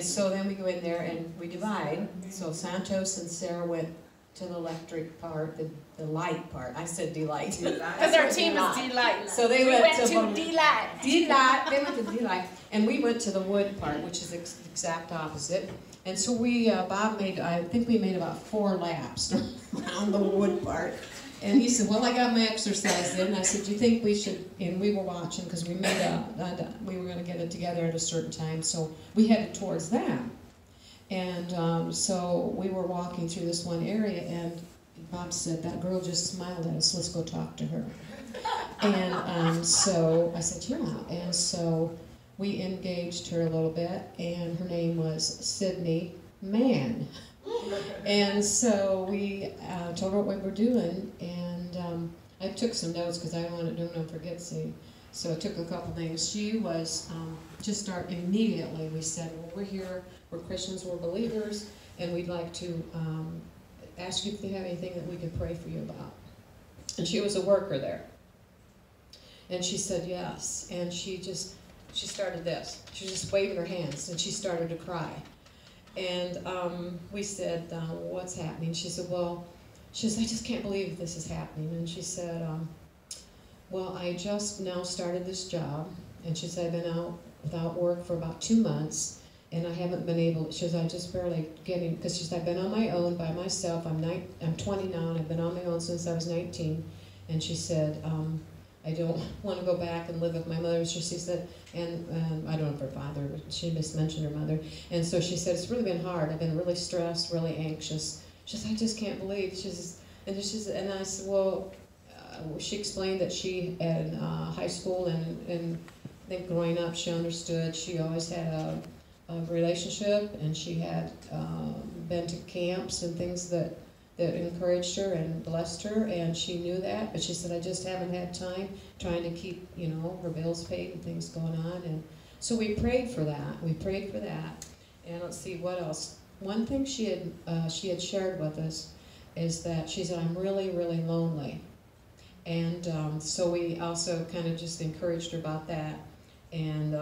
so then we go in there and we divide. So Santos and Sarah went to the electric part, the light part. I said delight. Because our team is Delight. So they went to Delight. Delight. They went to Delight. And we went to the wood part, which is the exact opposite. And so we, Bob made, I think we made about 4 laps around the wood part. And he said, well, I got my exercise in. And I said, do you think we should, and we were watching because we made we were going to get it together at a certain time. So we headed towards that. And so we were walking through this one area, and Bob said, that girl just smiled at us, let's go talk to her. And so I said, yeah. And so we engaged her a little bit, and her name was Sydney Mann. And so we told her what we were doing, and I took some notes because I wanted to forget. So I took a couple things. She was, just start immediately, we said, well, we're here, we're Christians, we're believers, and we'd like to ask you if you have anything that we can pray for you about. And she was a worker there. And she said yes, and she started this. She was just waving her hands, and she started to cry. And we said, what's happening? She said, well, I just can't believe this is happening. And she said, well, I just now started this job. And she said, I've been out without work for about 2 months, and I haven't been able, she said, I'm just barely getting, because she said, I've been on my own by myself. I'm 20 now, and I've been on my own since I was 19. And she said, I don't want to go back and live with my mother. She said, and I don't know if her father, but she mismentioned her mother. And so she said, it's really been hard. I've been really stressed, really anxious. She said, I just can't believe. And I said, well, she explained that she had high school and I think growing up she understood she always had a relationship, and she had been to camps and things that encouraged her and blessed her, and she knew that, but she said, I just haven't had time trying to keep, her bills paid and things going on. And so we prayed for that. And let's see what else. One thing she had shared with us is that she said, I'm really, really lonely. And so we also kind of just encouraged her about that. And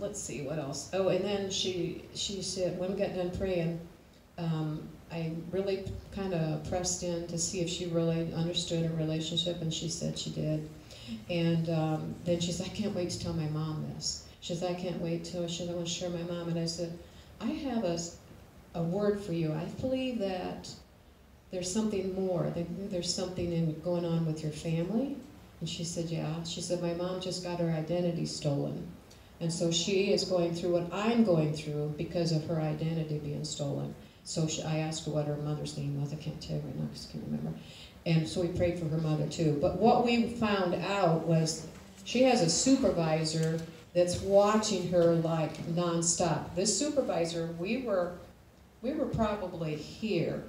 let's see what else. Oh, and then she said, when we got done praying, I really kind of pressed in to see if she really understood her relationship, and she said she did. And then she said, I can't wait to tell my mom this. She said, I can't wait till I want to share my mom. And I said, I have a word for you. I believe that there's something more. There's something going on with your family. And she said, yeah. She said, my mom just got her identity stolen. And so she is going through what I'm going through because of her identity being stolen. So I asked her what her mother's name was. I can't tell you right now because I can't remember. And so we prayed for her mother too. But what we found out was she has a supervisor that's watching her like nonstop. This supervisor, we were probably here,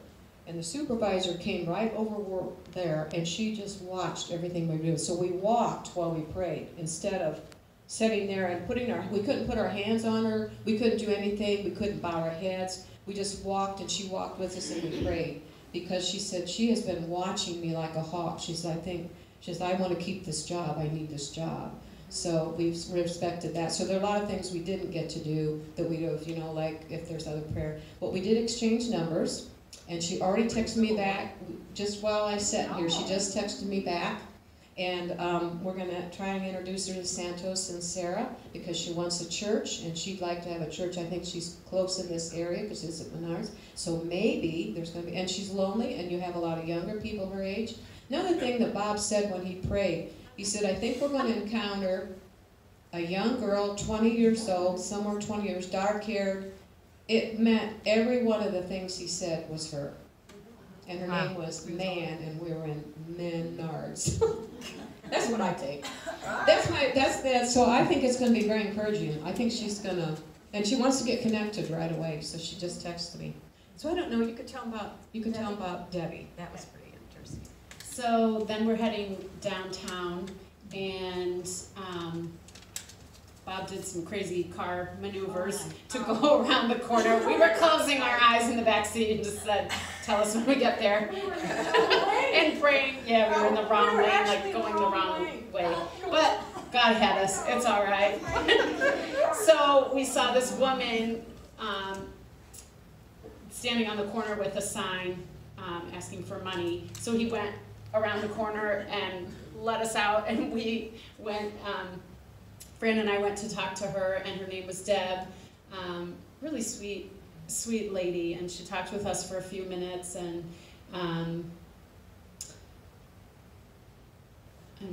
and the supervisor came right over there, and she just watched everything we do. So we walked while we prayed instead of sitting there and we couldn't put our hands on her. We couldn't do anything. We couldn't bow our heads. We just walked, and she walked with us, and we prayed, because she said she has been watching me like a hawk. She said, I want to keep this job. I need this job. So we've respected that. So there are a lot of things we didn't get to do that we do, like if there's other prayer. But we did exchange numbers, and she already texted me back just while I sat here. She just texted me back. And we're going to try and introduce her to Santos and Sarah, because she wants a church, and she'd like to have a church. I think she's close in this area because she's at Menards. So maybe there's going to be, and she's lonely, and you have a lot of younger people her age. Another thing that Bob said when he prayed, he said, I think we're going to encounter a young girl, 20 years old, somewhere 20 years, dark-haired. It meant every one of the things he said was her. And her name was Mann, and we were in Menards. That's what I take. So I think it's going to be very encouraging. I think she's going to, and she wants to get connected right away, so she just texted me. So I don't know, you could tell them about Debbie. That was pretty interesting. So then we're heading downtown, and Bob did some crazy car maneuvers to go around the corner. We were closing our eyes in the back seat and just said, tell us when we get there. And praying. Yeah, we were in the wrong lane, like going the wrong way. But God had us. It's all right. So we saw this woman standing on the corner with a sign asking for money. So he went around the corner and let us out, and we went, Fran and I went to talk to her, and her name was Deb. Really sweet lady, and she talked with us for a few minutes, and I'm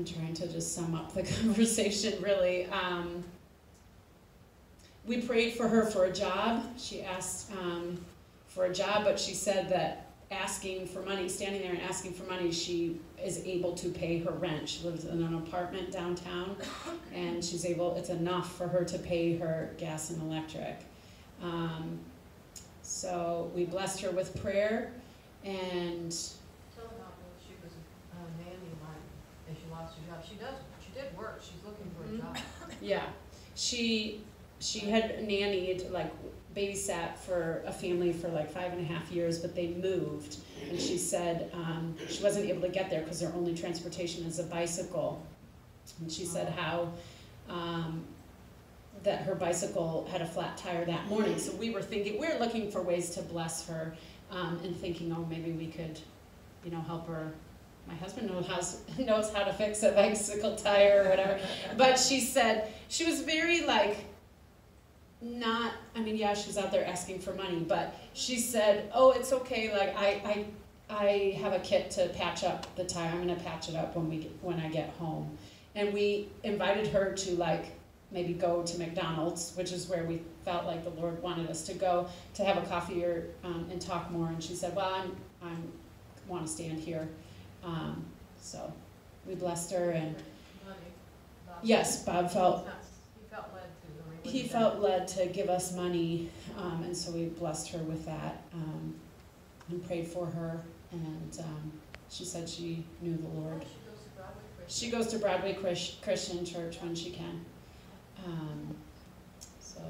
trying to just sum up the conversation, really. We prayed for her for a job. She asked for a job, but she said that asking for money, standing there and asking for money, she is able to pay her rent. She lives in an apartment downtown, and it's enough for her to pay her gas and electric. So we blessed her with prayer, and Tell about when she was nanny and she lost her job. She did work. She's looking for a job. yeah, she had nannied, like babysat for a family for like 5.5 years, but they moved, and she said she wasn't able to get there because their only transportation is a bicycle, and she said how that her bicycle had a flat tire that morning. So we were looking for ways to bless her, and thinking, oh, maybe we could, help her. My husband knows how to fix a bicycle tire or whatever. But she said, she was very she's out there asking for money, but she said, oh, it's okay, like I have a kit to patch up the tire. I'm gonna patch it up when I get home. And we invited her to maybe go to McDonald's, which is where we felt like the Lord wanted us to go, to have a coffee and talk more. And she said, well, I want to stand here. So we blessed her, and yes, Bob felt he felt led to give us money, and so we blessed her with that, and prayed for her, and she said she knew the Lord. She goes to Broadway Christian Church when she can. So